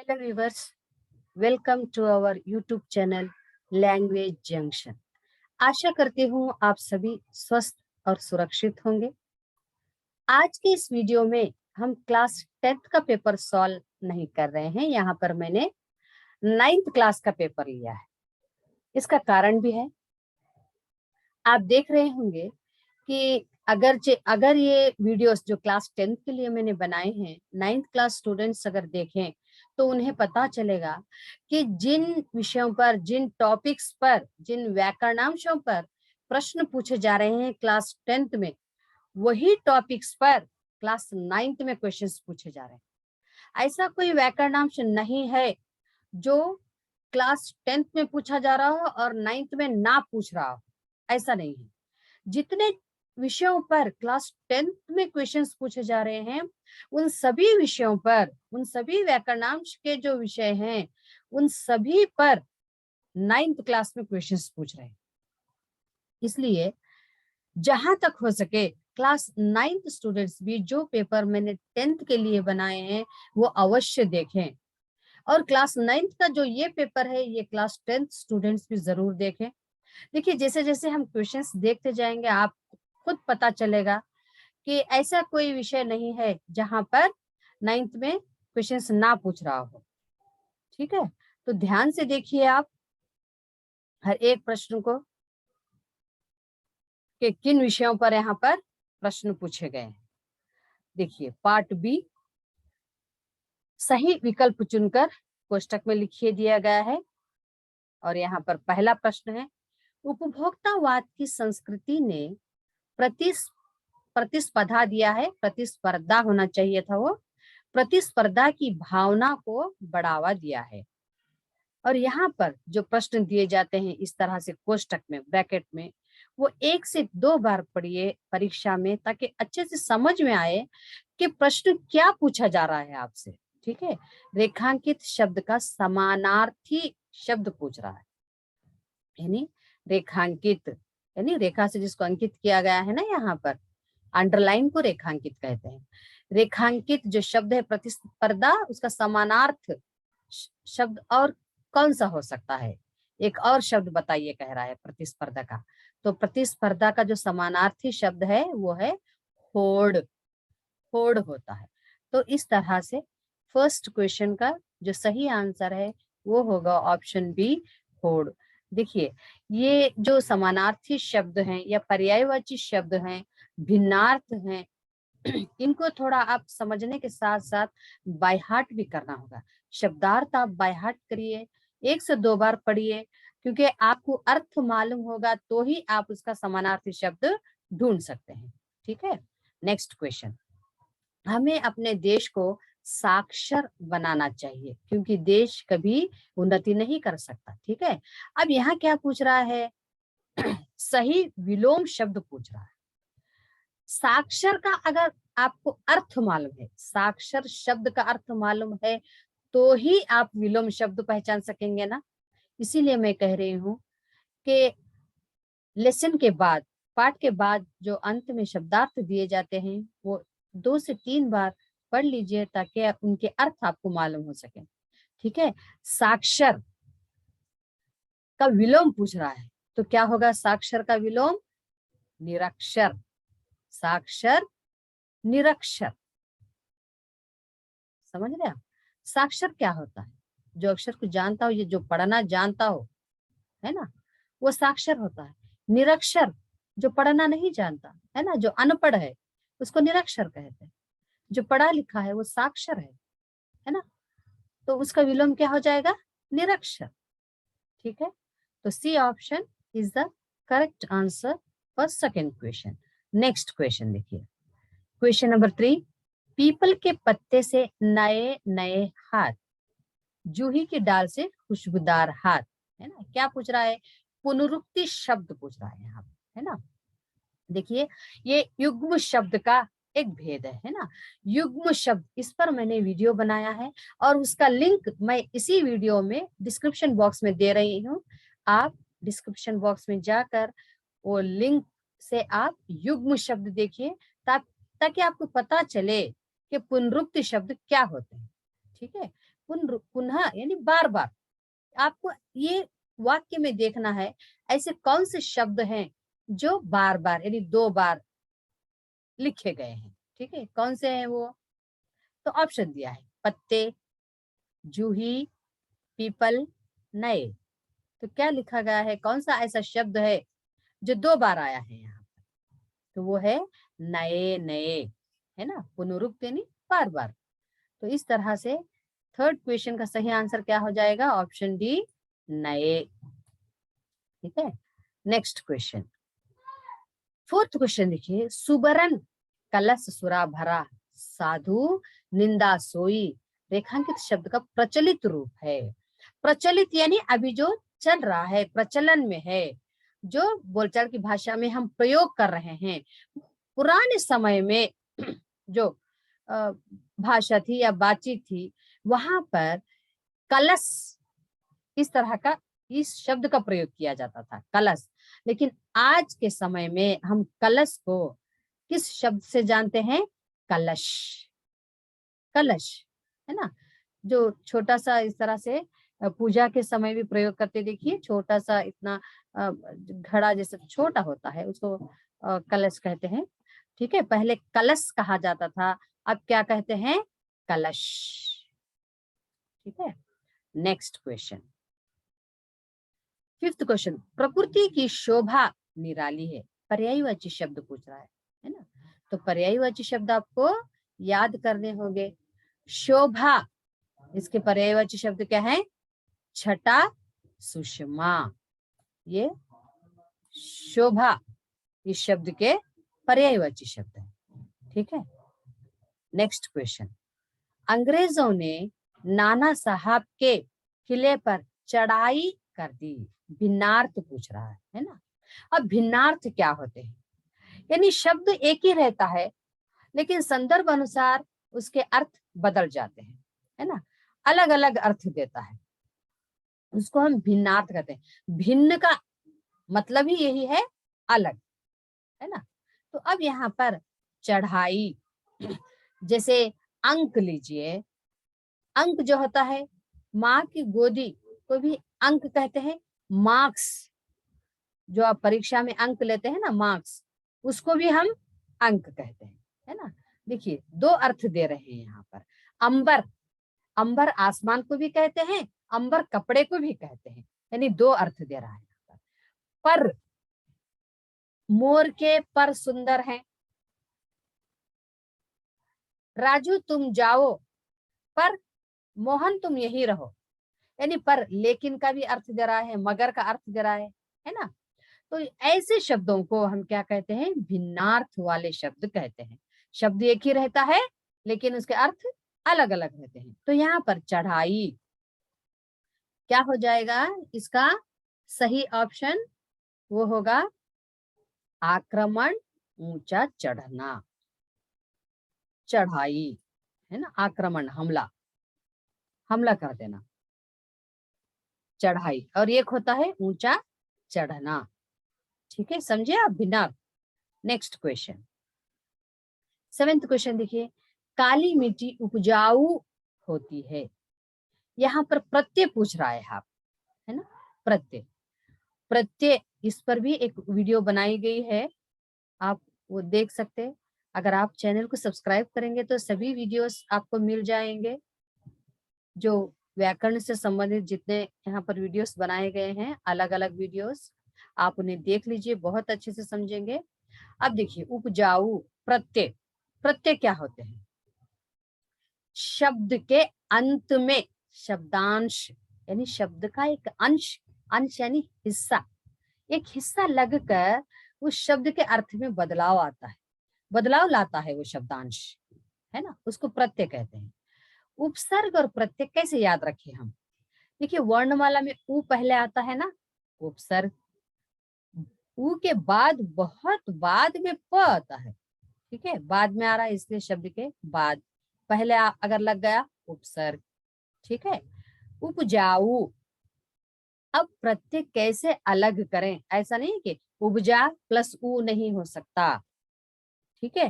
Hello viewers, welcome to our YouTube channel language junction. आशा करती हूँ आप सभी स्वस्थ और सुरक्षित होंगे। आज के इस वीडियो में हम क्लास 10th का पेपर सॉल्व नहीं कर रहे हैं। यहाँ पर मैंने 9th क्लास का पेपर लिया है। इसका कारण भी है। आप देख रहे होंगे कि अगर ये वीडियोस जो क्लास 10th के लिए मैंने बनाए हैं, 9th क्लास स्टूडेंट्स अगर देखें तो उन्हें पता चलेगा कि जिन विषयों पर, जिन टॉपिक्स पर, जिन व्याकरणांशों पर प्रश्न पूछे जा रहे हैं क्लास 10th में, वही टॉपिक्स पर क्लास 9th में क्वेश्चंस पूछे जा रहे हैं। ऐसा कोई व्याकरणांश नहीं है जो क्लास 10th में पूछा जा रहा हो और 9th में ना पूछ रहा हो, ऐसा नहीं है। जितने विषयों पर क्लास 10th में क्वेश्चंस पूछे जा रहे हैं, उन सभी विषयों पर, उन सभी व्याकरणांश के जो विषय हैं, उन सभी पर 9th क्लास में क्वेश्चंस पूछ रहे हैं। इसलिए जहां तक हो सके क्लास 9th स्टूडेंट्स भी जो पेपर मैंने 10th के लिए बनाए हैं वो अवश्य देखें, और क्लास 9th का जो ये पेपर है ये क्लास 10th स्टूडेंट्स भी जरूर देखें। देखिए, जैसे जैसे हम क्वेश्चंस देखते जाएंगे आप खुद पता चलेगा कि ऐसा कोई विषय नहीं है जहां पर 9th में क्वेश्चंस ना पूछ रहा हो। ठीक है, तो ध्यान से देखिए आप हर एक प्रश्न को कि किन विषयों पर यहाँ पर प्रश्न पूछे गए हैं। देखिए, पार्ट बी, सही विकल्प चुनकर कोष्टक में लिखिए दिया गया है। और यहाँ पर पहला प्रश्न है, उपभोक्तावाद की संस्कृति ने प्रतिस्पर्धा दिया है, प्रतिस्पर्धा होना चाहिए था, वो प्रतिस्पर्धा की भावना को बढ़ावा दिया है। और यहाँ पर जो प्रश्न दिए जाते हैं इस तरह से कोष्टक में, ब्रैकेट में, वो 1 से 2 बार पढ़िए परीक्षा में, ताकि अच्छे से समझ में आए कि प्रश्न क्या पूछा जा रहा है आपसे। ठीक है, रेखांकित शब्द का समानार्थी शब्द पूछ रहा है, यानी रेखांकित, यानी रेखा से जिसको अंकित किया गया है ना, यहाँ पर अंडरलाइन को रेखांकित कहते हैं। रेखांकित जो शब्द है प्रतिस्पर्धा, उसका समानार्थ शब्द और कौन सा हो सकता है? एक और शब्द बताइए, कह रहा है प्रतिस्पर्धा का। तो प्रतिस्पर्धा का जो समानार्थी शब्द है वो है होड़, होड़ होता है। तो इस तरह से फर्स्ट क्वेश्चन का जो सही आंसर है वो होगा ऑप्शन बी, होड़। देखिए, ये जो समानार्थी शब्द हैं या पर्यायवाची शब्द हैं, भिन्नार्थ हैं, इनको थोड़ा आप समझने के साथ साथ बाय हार्ट भी करना होगा। शब्दार्थ आप बाय हार्ट करिए, 1 से 2 बार पढ़िए, क्योंकि आपको अर्थ मालूम होगा तो ही आप उसका समानार्थी शब्द ढूंढ सकते हैं। ठीक है, नेक्स्ट क्वेश्चन, हमें अपने देश को साक्षर बनाना चाहिए क्योंकि देश कभी उन्नति नहीं कर सकता। ठीक है, अब यहाँ क्या पूछ रहा है? सही विलोम शब्द पूछ रहा है। साक्षर का अगर आपको अर्थ मालूम है, साक्षर शब्द का अर्थ मालूम है, तो ही आप विलोम शब्द पहचान सकेंगे ना। इसीलिए मैं कह रही हूँ कि लेसन के बाद, पाठ के बाद जो अंत में शब्दार्थ दिए जाते हैं वो 2 से 3 बार पढ़ लीजिए ताकि उनके अर्थ आपको मालूम हो सके। ठीक है, साक्षर का विलोम पूछ रहा है, तो क्या होगा साक्षर का विलोम? निरक्षर। साक्षर, निरक्षर। समझ रहे आप? साक्षर क्या होता है? जो अक्षर को जानता हो, ये जो पढ़ना जानता हो, है ना, वो साक्षर होता है। निरक्षर जो पढ़ना नहीं जानता, है ना, जो अनपढ़ है, उसको निरक्षर कहते हैं। जो पढ़ा लिखा है वो साक्षर है ना, तो उसका विलोम क्या हो जाएगा? निरक्षर। ठीक है, तो C option is the correct answer for second question. Next question देखिए, क्वेश्चन नंबर 3, पीपल के पत्ते से नए नए हाथ, जूही की डाल से खुशबूदार हाथ, है ना। क्या पूछ रहा है? पुनरुक्ति शब्द पूछ रहा है यहाँ पे, है ना। देखिए, ये युग्म शब्द का एक भेद है ना। युग्म शब्द, इस पर मैंने वीडियो बनाया है और उसका लिंक मैं इसी वीडियो में डिस्क्रिप्शन बॉक्स में दे रही हूँ। आप डिस्क्रिप्शन बॉक्स में जाकर वो लिंक से आप युग्म शब्द देखिए, ताकि आपको पता चले कि पुनरुक्ति शब्द क्या होते हैं। ठीक है, पुनः यानी बार बार। आपको ये वाक्य में देखना है ऐसे कौन से शब्द हैं जो बार बार यानी 2 बार लिखे गए हैं। ठीक है, कौन से हैं वो? तो ऑप्शन दिया है पत्ते, जूही, पीपल, नए। तो क्या लिखा गया है, कौन सा ऐसा शब्द है जो 2 बार आया है यहाँ पर? तो वो है नए नए, है ना, पुनरुक्त यानी बार बार। तो इस तरह से थर्ड क्वेश्चन का सही आंसर क्या हो जाएगा? ऑप्शन डी, नए। ठीक है, नेक्स्ट क्वेश्चन, फोर्थ क्वेश्चन देखिए, सुबरन कलश सुरा भरा, साधु निंदा सोई, रेखांकित शब्द का प्रचलित रूप है। प्रचलित यानी अभी जो चल रहा है, प्रचलन में है, जो बोलचाल की भाषा में हम प्रयोग कर रहे हैं। पुराने समय में जो भाषा थी या बातचीत थी, वहां पर कलश इस तरह का, इस शब्द का प्रयोग किया जाता था, कलश। लेकिन आज के समय में हम कलश को किस शब्द से जानते हैं? कलश। कलश, है ना, जो छोटा सा इस तरह से पूजा के समय भी प्रयोग करते, देखिए छोटा सा इतना घड़ा जैसे छोटा होता है, उसको कलश कहते हैं। ठीक है, पहले कलश कहा जाता था, अब क्या कहते हैं? कलश। ठीक है, नेक्स्ट क्वेश्चन, फिफ्थ क्वेश्चन, प्रकृति की शोभा निराली है, पर्यायवाची शब्द पूछ रहा है ना। तो पर्यायवाची शब्द आपको याद करने होंगे। शोभा, इसके पर्यायवाची शब्द क्या है? छटा, सुषमा। ये शोभा इस शब्द के पर्यायवाची शब्द है। ठीक है, नेक्स्ट क्वेश्चन, अंग्रेजों ने नाना साहब के किले पर चढ़ाई कर दी, भिन्नार्थ पूछ रहा है ना। अब भिन्नार्थ क्या होते हैं? यानी शब्द एक ही रहता है, लेकिन संदर्भ अनुसार उसके अर्थ बदल जाते हैं, है ना, अलग अलग अर्थ देता है, उसको हम भिन्नार्थ कहते हैं। भिन्न का मतलब ही यही है, अलग, है ना। तो अब यहाँ पर चढ़ाई, जैसे अंक लीजिए, अंक जो होता है, माँ की गोदी को भी अंक कहते हैं। मार्क्स, जो आप परीक्षा में अंक लेते हैं ना, मार्क्स, उसको भी हम अंक कहते हैं, है ना। देखिए 2 अर्थ दे रहे हैं यहाँ पर। अंबर, अंबर आसमान को भी कहते हैं, अंबर कपड़े को भी कहते हैं, यानी 2 अर्थ दे रहा है यहाँ पर। मोर के पर सुंदर हैं, राजू तुम जाओ, पर मोहन तुम यही रहो, यानी पर लेकिन का भी अर्थ दे रहा है, मगर का अर्थ दे रहा है ना। तो ऐसे शब्दों को हम क्या कहते हैं? भिन्नार्थ वाले शब्द कहते हैं। शब्द एक ही रहता है, लेकिन उसके अर्थ अलग अलग रहते हैं। तो यहाँ पर चढ़ाई क्या हो जाएगा? इसका सही ऑप्शन वो होगा आक्रमण, ऊंचा चढ़ना। चढ़ाई, है ना, आक्रमण, हमला, हमला कर देना, चढ़ाई। और एक होता है ऊंचा चढ़ना। ठीक है, समझे आप? भिन्नार्थ। नेक्स्ट क्वेश्चन, 7th क्वेश्चन देखिए, काली मिट्टी उपजाऊ होती है, यहाँ पर प्रत्यय पूछ रहा है आप, है ना, प्रत्यय। प्रत्यय, इस पर भी एक वीडियो बनाई गई है, आप वो देख सकते हैं। अगर आप चैनल को सब्सक्राइब करेंगे तो सभी वीडियोस आपको मिल जाएंगे, जो व्याकरण से संबंधित जितने यहाँ पर वीडियोस बनाए गए हैं, अलग अलग वीडियोस, आप उन्हें देख लीजिए, बहुत अच्छे से समझेंगे। अब देखिए, उपजाऊ, प्रत्यय, प्रत्यय क्या होते हैं? शब्द के अंत में शब्दांश, यानी शब्द का एक अंश, अंश यानी हिस्सा, एक हिस्सा लगकर उस शब्द के अर्थ में बदलाव आता है, बदलाव लाता है वो शब्दांश, है ना, उसको प्रत्यय कहते हैं। उपसर्ग और प्रत्यय कैसे याद रखें हम? देखिए, वर्णमाला में उ पहले आता है ना, उपसर्ग। उ के बाद बहुत बाद में प आता है, ठीक है, बाद में आ रहा है, इसलिए शब्द के बाद पहले अगर लग गया, उपसर्ग। ठीक है, उपजाऊ। अब प्रत्यय कैसे अलग करें? ऐसा नहीं कि उपजा प्लस उ नहीं हो सकता। ठीक है,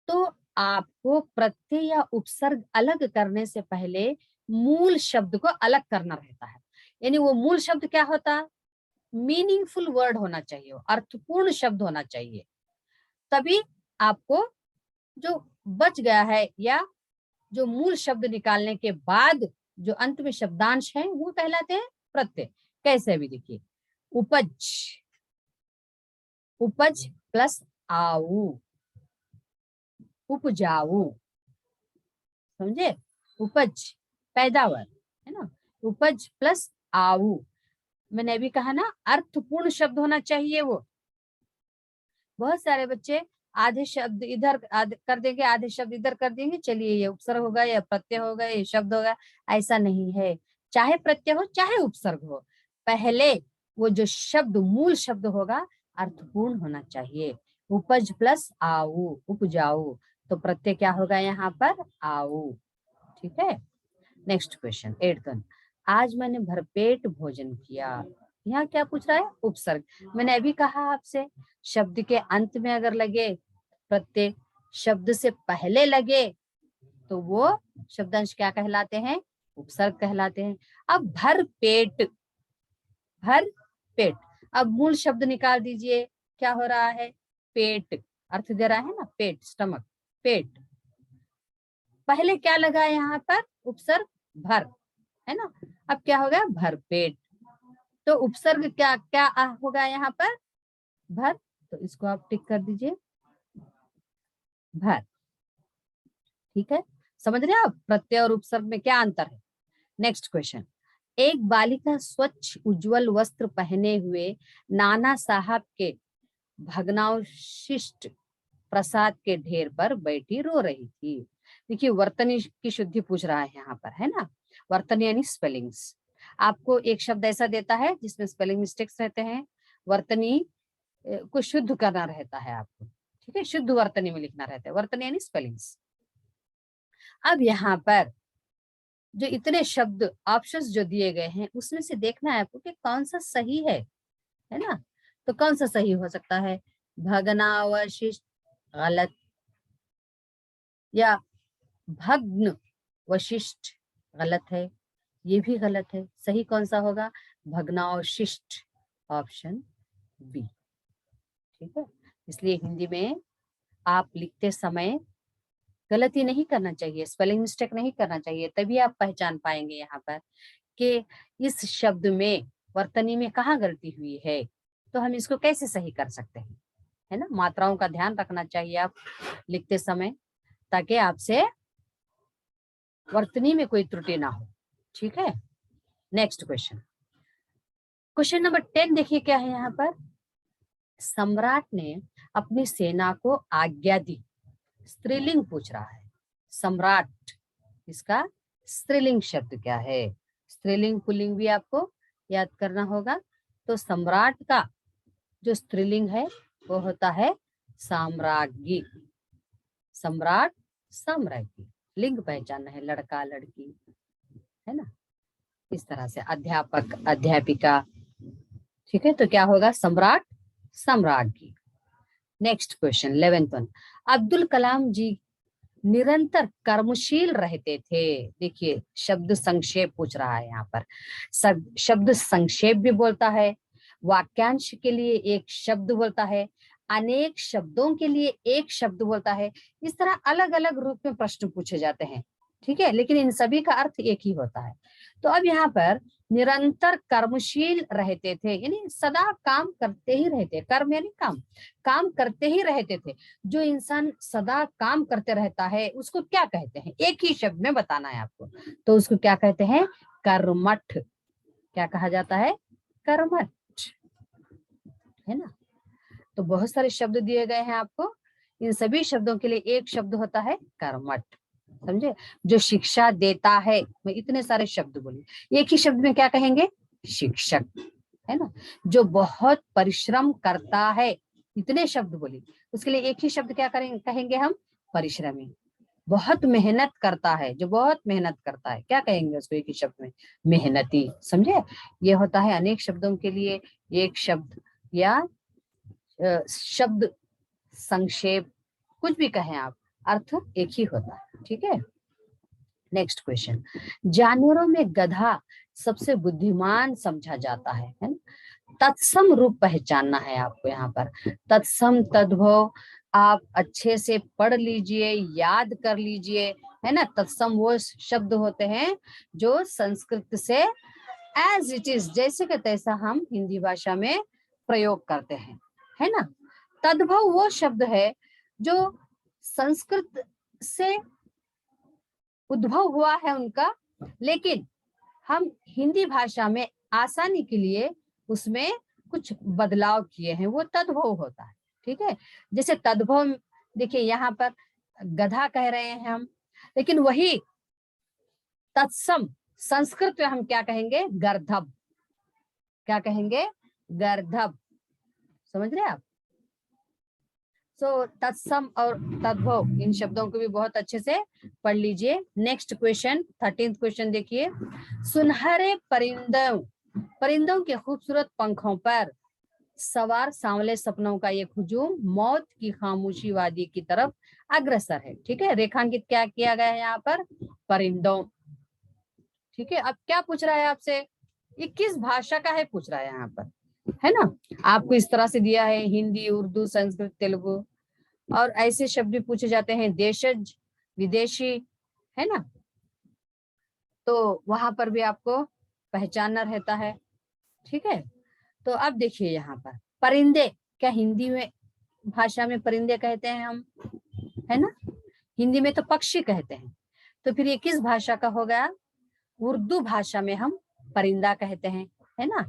तो आपको प्रत्यय या उपसर्ग अलग करने से पहले मूल शब्द को अलग करना रहता है। यानी वो मूल शब्द क्या होता है, मीनिंगफुल वर्ड होना चाहिए, अर्थपूर्ण शब्द होना चाहिए, तभी आपको जो बच गया है या जो मूल शब्द निकालने के बाद जो अंत में शब्दांश है वो कहलाते हैं प्रत्यय। कैसे भी देखिए, उपज, उपज प्लस आऊ, उपजाऊ, समझे, उपज पैदावार है ना, उपज प्लस आऊ। मैंने अभी कहा ना अर्थपूर्ण शब्द होना चाहिए वो। बहुत सारे बच्चे आधे शब्द इधर कर देंगे, आधे शब्द इधर कर देंगे, चलिए ये उपसर्ग होगा या प्रत्यय होगा, ये शब्द होगा। ऐसा नहीं है, चाहे प्रत्यय हो चाहे उपसर्ग हो, पहले वो जो शब्द मूल शब्द होगा अर्थपूर्ण होना चाहिए। उपज प्लस आऊ, उपजाऊ, तो प्रत्यय क्या होगा यहाँ पर, आऊ। ठीक है। नेक्स्ट क्वेश्चन 8th, आज मैंने भरपेट भोजन किया। यहाँ क्या पूछ रहा है, उपसर्ग। मैंने अभी कहा आपसे, शब्द के अंत में अगर लगे प्रत्यय, शब्द से पहले लगे तो वो शब्दांश क्या कहलाते हैं, उपसर्ग कहलाते हैं। अब भर पेट, भर पेट, अब मूल शब्द निकाल दीजिए, क्या हो रहा है, पेट, अर्थ दे रहा है ना, पेट, स्टमक, पेट। पहले क्या लगा यहाँ पर, उपसर्ग भर, है ना। अब क्या हो गया, भर पेट, तो उपसर्ग क्या क्या होगा यहाँ पर, भर, तो इसको आप टिक कर दीजिए, भर। ठीक है, समझ रहे हैं आप प्रत्यय और उपसर्ग में क्या अंतर है। नेक्स्ट क्वेश्चन, एक बालिका स्वच्छ उज्जवल वस्त्र पहने हुए नाना साहब के भग्नावशिष्ट प्रसाद के ढेर पर बैठी रो रही थी। देखिए वर्तनी की शुद्धि पूछ रहा है यहाँ पर, है ना। वर्तनी यानी स्पेलिंग्स। आपको एक शब्द ऐसा देता है जिसमें स्पेलिंग मिस्टेक्स रहते हैं, वर्तनी को शुद्ध करना रहता है आपको। ठीक है, शुद्ध वर्तनी में लिखना रहता है, वर्तनी यानी स्पेलिंग्स। अब यहाँ पर जो इतने शब्द ऑप्शंस जो दिए गए हैं उसमें से देखना है आपको कि कौन सा सही है ना। तो कौन सा सही हो सकता है, भग्नावशिष्ट गलत, या भग्न वशिष्ट गलत है, ये भी गलत है। सही कौन सा होगा, भग्नावशिष्ट, ऑप्शन बी। ठीक है, इसलिए हिंदी में आप लिखते समय गलती नहीं करना चाहिए, स्पेलिंग मिस्टेक नहीं करना चाहिए, तभी आप पहचान पाएंगे यहाँ पर कि इस शब्द में वर्तनी में कहाँ गलती हुई है, तो हम इसको कैसे सही कर सकते हैं, है ना। मात्राओं का ध्यान रखना चाहिए आप लिखते समय, ताकि आपसे वर्तनी में कोई त्रुटि ना हो। ठीक है, नेक्स्ट क्वेश्चन, क्वेश्चन नंबर 10 देखिए क्या है यहाँ पर, सम्राट ने अपनी सेना को आज्ञा दी। स्त्रीलिंग पूछ रहा है, सम्राट, इसका स्त्रीलिंग शब्द क्या है। स्त्रीलिंग पुल्लिंग भी आपको याद करना होगा। तो सम्राट का जो स्त्रीलिंग है वो होता है साम्राज्ञी, सम्राट साम्राज्ञी। लिंग पहचानना है, लड़का लड़की, है ना, इस तरह से, अध्यापक अध्यापिका। ठीक है, तो क्या होगा, सम्राट साम्राज्ञी। Next question 11th one, Abdul Kalam ji निरंतर कर्मशील रहते थे। देखिए शब्द संक्षेप पूछ रहा है यहाँ पर, शब्द संक्षेप भी बोलता है, वाक्यांश के लिए एक शब्द बोलता है, अनेक शब्दों के लिए एक शब्द बोलता है। इस तरह अलग अलग रूप में प्रश्न पूछे जाते हैं। ठीक है, लेकिन इन सभी का अर्थ एक ही होता है। तो अब यहाँ पर निरंतर कर्मशील रहते थे, यानी सदा काम करते ही रहते, कर्म यानी काम, काम करते ही रहते थे। जो इंसान सदा काम करते रहता है उसको क्या कहते हैं, एक ही शब्द में बताना है आपको, तो उसको क्या कहते हैं, कर्मठ। क्या कहा जाता है, कर्मठ, है ना। तो बहुत सारे शब्द दिए गए हैं आपको, इन सभी शब्दों के लिए एक शब्द होता है कर्मठ, समझे। जो शिक्षा देता है, मैं इतने सारे शब्द बोली, एक ही शब्द में क्या कहेंगे, शिक्षक, है ना। जो बहुत परिश्रम करता है, इतने शब्द बोली, उसके लिए एक ही शब्द क्या करेंगे, कहेंगे हम, परिश्रमी। बहुत मेहनत करता है, जो बहुत मेहनत करता है, क्या कहेंगे उसको एक ही शब्द में, मेहनती, समझे। ये होता है अनेक शब्दों के लिए एक शब्द, या शब्द संक्षेप, कुछ भी कहें आप, अर्थ एक ही होता है। ठीक है, नेक्स्ट क्वेश्चन, जानवरों में गधा सबसे बुद्धिमान समझा जाता है ना? तत्सम रूप पहचानना है आपको यहाँ पर। तत्सम, तद्भव आप अच्छे से पढ़ लीजिए, याद कर लीजिए, है ना। तत्सम वो शब्द होते हैं जो संस्कृत से एज इट इज, जैसे का तैसा हम हिंदी भाषा में प्रयोग करते हैं, है ना। तद्भव वो शब्द है जो संस्कृत से उद्भव हुआ है उनका, लेकिन हम हिंदी भाषा में आसानी के लिए उसमें कुछ बदलाव किए हैं, वो तद्भव होता है। ठीक है, जैसे तद्भव देखिए यहाँ पर गधा कह रहे हैं हम, लेकिन वही तत्सम संस्कृत में हम क्या कहेंगे? गर्दभ। क्या कहेंगे? गर्दभ। समझ रहे आप? सो तत्सम और तद्भव इन शब्दों को भी बहुत अच्छे से पढ़ लीजिए। नेक्स्ट क्वेश्चन, 13th क्वेश्चन देखिए। सुनहरे परिंदों के खूबसूरत पंखों पर सवार सांवले सपनों का एक हुजूम मौत की खामोशी वादी की तरफ अग्रसर है। ठीक है, रेखांकित क्या किया गया है यहाँ पर? परिंदों। ठीक है, अब क्या पूछ रहा है आपसे? ये किस भाषा का है पूछ रहा है यहाँ पर, है ना। आपको इस तरह से दिया है हिंदी, उर्दू, संस्कृत, तेलुगु, और ऐसे शब्द भी पूछे जाते हैं देशज, विदेशी, है ना। तो वहां पर भी आपको पहचानना रहता है। ठीक है, तो अब देखिए यहाँ पर परिंदे, क्या हिंदी में भाषा में परिंदे कहते हैं हम, है ना। हिंदी में तो पक्षी कहते हैं, तो फिर ये किस भाषा का होगा? उर्दू भाषा में हम परिंदा कहते हैं, है ना।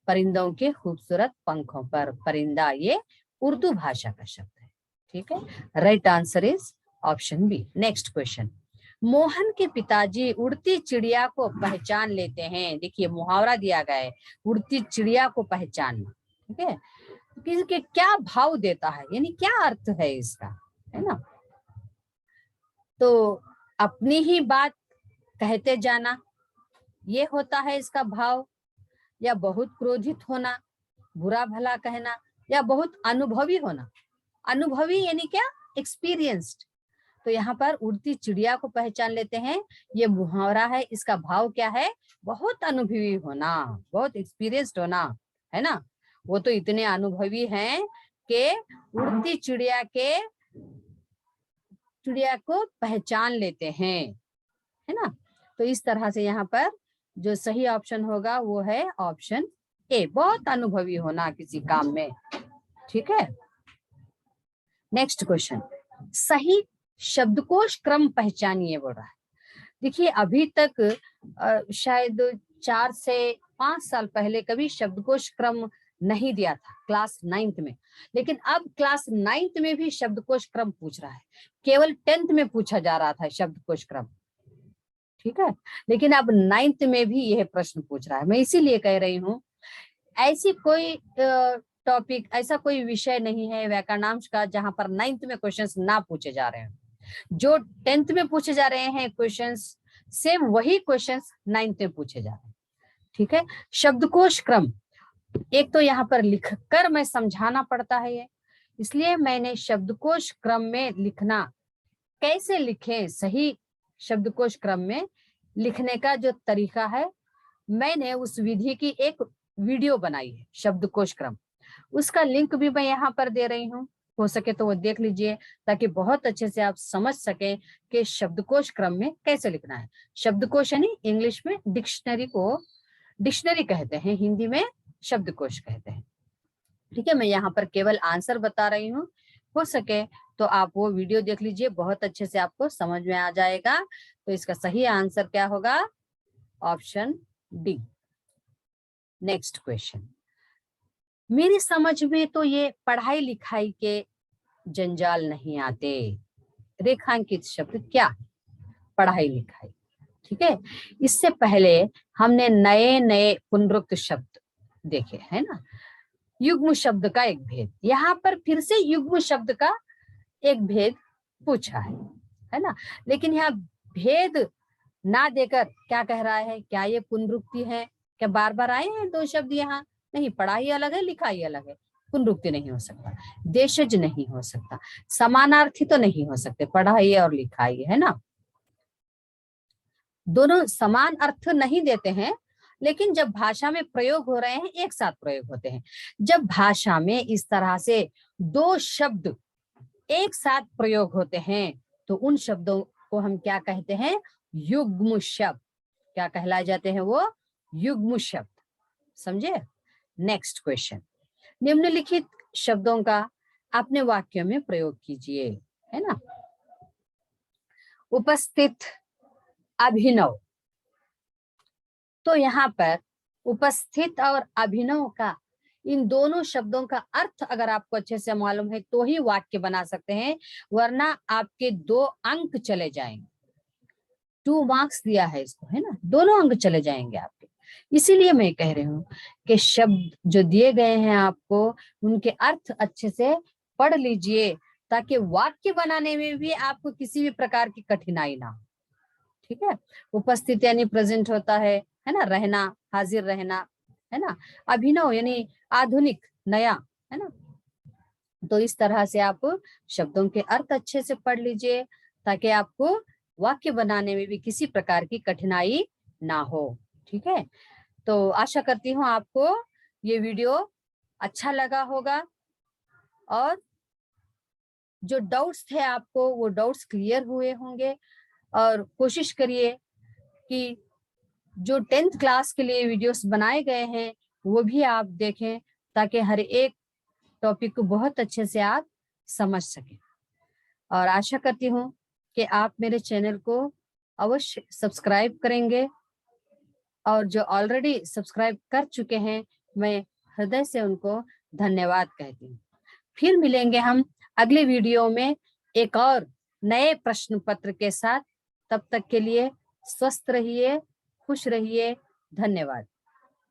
परिंदों के खूबसूरत पंखों पर, परिंदा ये उर्दू भाषा का शब्द है। ठीक है, right answer is option B. Next question, Mohan के पिताजी उड़ती चिड़िया को पहचान लेते हैं। देखिए मुहावरा दिया गया है, उड़ती चिड़िया को पहचानना। ठीक है, किसके क्या भाव देता है, यानी क्या अर्थ है इसका, है ना। तो अपनी ही बात कहते जाना, ये होता है इसका भाव, या बहुत क्रोधित होना, बुरा भला कहना, या बहुत अनुभवी होना। अनुभवी यानी क्या? एक्सपीरियंस्ड। तो यहाँ पर उड़ती चिड़िया को पहचान लेते हैं, ये मुहावरा है, इसका भाव क्या है? बहुत अनुभवी होना, बहुत एक्सपीरियंस्ड होना, है ना। वो तो इतने अनुभवी हैं कि उड़ती चिड़िया को पहचान लेते हैं, है ना। तो इस तरह से यहाँ पर जो सही ऑप्शन होगा वो है ऑप्शन ए, बहुत अनुभवी होना किसी काम में। ठीक है, नेक्स्ट क्वेश्चन, सही शब्दकोश क्रम पहचानिए बोल रहा है। देखिए अभी तक शायद 4 से 5 साल पहले कभी शब्दकोश क्रम नहीं दिया था क्लास 9th में, लेकिन अब क्लास 9th में भी शब्दकोश क्रम पूछ रहा है। केवल 10th में पूछा जा रहा था शब्दकोश क्रम, ठीक है, लेकिन अब 9th में भी यह प्रश्न पूछ रहा है। मैं इसीलिए कह रही हूँ, ऐसी कोई टॉपिक, ऐसा कोई विषय नहीं है व्याकरणांश का जहां पर 9th में क्वेश्चंस ना पूछे जा रहे हैं। जो 10th में पूछे जा रहे हैं क्वेश्चंस, सेम वही क्वेश्चंस 9th में पूछे जा रहे हैं। ठीक है, शब्दकोश क्रम एक तो यहाँ पर लिखकर मैं समझाना पड़ता है, ये इसलिए मैंने शब्दकोश क्रम में लिखना, कैसे लिखें सही शब्दकोश क्रम में लिखने का जो तरीका है, मैंने उस विधि की एक वीडियो बनाई है शब्दकोश क्रम, उसका लिंक भी मैं यहाँ पर दे रही हूँ। हो सके तो वो देख लीजिए, ताकि बहुत अच्छे से आप समझ सकें कि शब्दकोश क्रम में कैसे लिखना है। शब्दकोश यानी इंग्लिश में डिक्शनरी को डिक्शनरी कहते हैं, हिंदी में शब्दकोश कहते हैं। ठीक है, मैं यहाँ पर केवल आंसर बता रही हूँ, हो सके तो आप वो वीडियो देख लीजिए, बहुत अच्छे से आपको समझ में आ जाएगा। तो इसका सही आंसर क्या होगा? Option D. नेक्स्ट क्वेश्चन, मेरी समझ में तो ये पढ़ाई लिखाई के जंजाल नहीं आते। रेखांकित शब्द क्या है? पढ़ाई लिखाई। ठीक है, इससे पहले हमने नए नए पुनरुक्त शब्द देखे है ना, युग्म शब्द का एक भेद, यहाँ पर फिर से युग्म शब्द का एक भेद पूछा है ना। लेकिन यहाँ भेद ना देकर क्या कह रहा है? क्या ये पुनरुक्ति है? क्या बार बार आए हैं दो शब्द यहाँ? नहीं, पढ़ाई अलग है, लिखाई अलग है। पुनरुक्ति नहीं हो सकता, देशज नहीं हो सकता, समानार्थी तो नहीं हो सकते पढ़ाई और लिखाई, है ना। दोनों समान अर्थ नहीं देते हैं, लेकिन जब भाषा में प्रयोग हो रहे हैं एक साथ प्रयोग होते हैं। जब भाषा में इस तरह से दो शब्द एक साथ प्रयोग होते हैं तो उन शब्दों को हम क्या कहते हैं? युग्म शब्द। क्या कहलाए जाते हैं वो? युग्म शब्द। समझे? नेक्स्ट क्वेश्चन, निम्नलिखित शब्दों का अपने वाक्यों में प्रयोग कीजिए, है ना। उपस्थित, अभिनव। तो यहाँ पर उपस्थित और अभिनव का, इन दोनों शब्दों का अर्थ अगर आपको अच्छे से मालूम है तो ही वाक्य बना सकते हैं, वरना आपके 2 अंक चले जाएंगे। 2 मार्क्स दिया है इसको, है ना, दोनों अंक चले जाएंगे आपके। इसीलिए मैं कह रही हूँ कि शब्द जो दिए गए हैं आपको, उनके अर्थ अच्छे से पढ़ लीजिए, ताकि वाक्य बनाने में भी आपको किसी भी प्रकार की कठिनाई ना हो। ठीक है। उपस्थित यानी प्रेजेंट होता है ना, रहना, हाजिर रहना, है ना। अभिनव यानी आधुनिक, नया, है ना। तो इस तरह से आप शब्दों के अर्थ अच्छे से पढ़ लीजिए, ताकि आपको वाक्य बनाने में भी किसी प्रकार की कठिनाई ना हो। ठीक है। तो आशा करती हूँ आपको ये वीडियो अच्छा लगा होगा, और जो डाउट्स थे आपको वो डाउट्स क्लियर हुए होंगे। और कोशिश करिए कि जो 10th क्लास के लिए वीडियोस बनाए गए हैं वो भी आप देखें, ताकि हर एक टॉपिक को बहुत अच्छे से आप समझ सकें। और आशा करती हूँ कि आप मेरे चैनल को अवश्य सब्सक्राइब करेंगे, और जो ऑलरेडी सब्सक्राइब कर चुके हैं मैं हृदय से उनको धन्यवाद कहती हूँ। फिर मिलेंगे हम अगले वीडियो में एक और नए प्रश्न पत्र के साथ। तब तक के लिए स्वस्थ रहिए, खुश रहिए। धन्यवाद।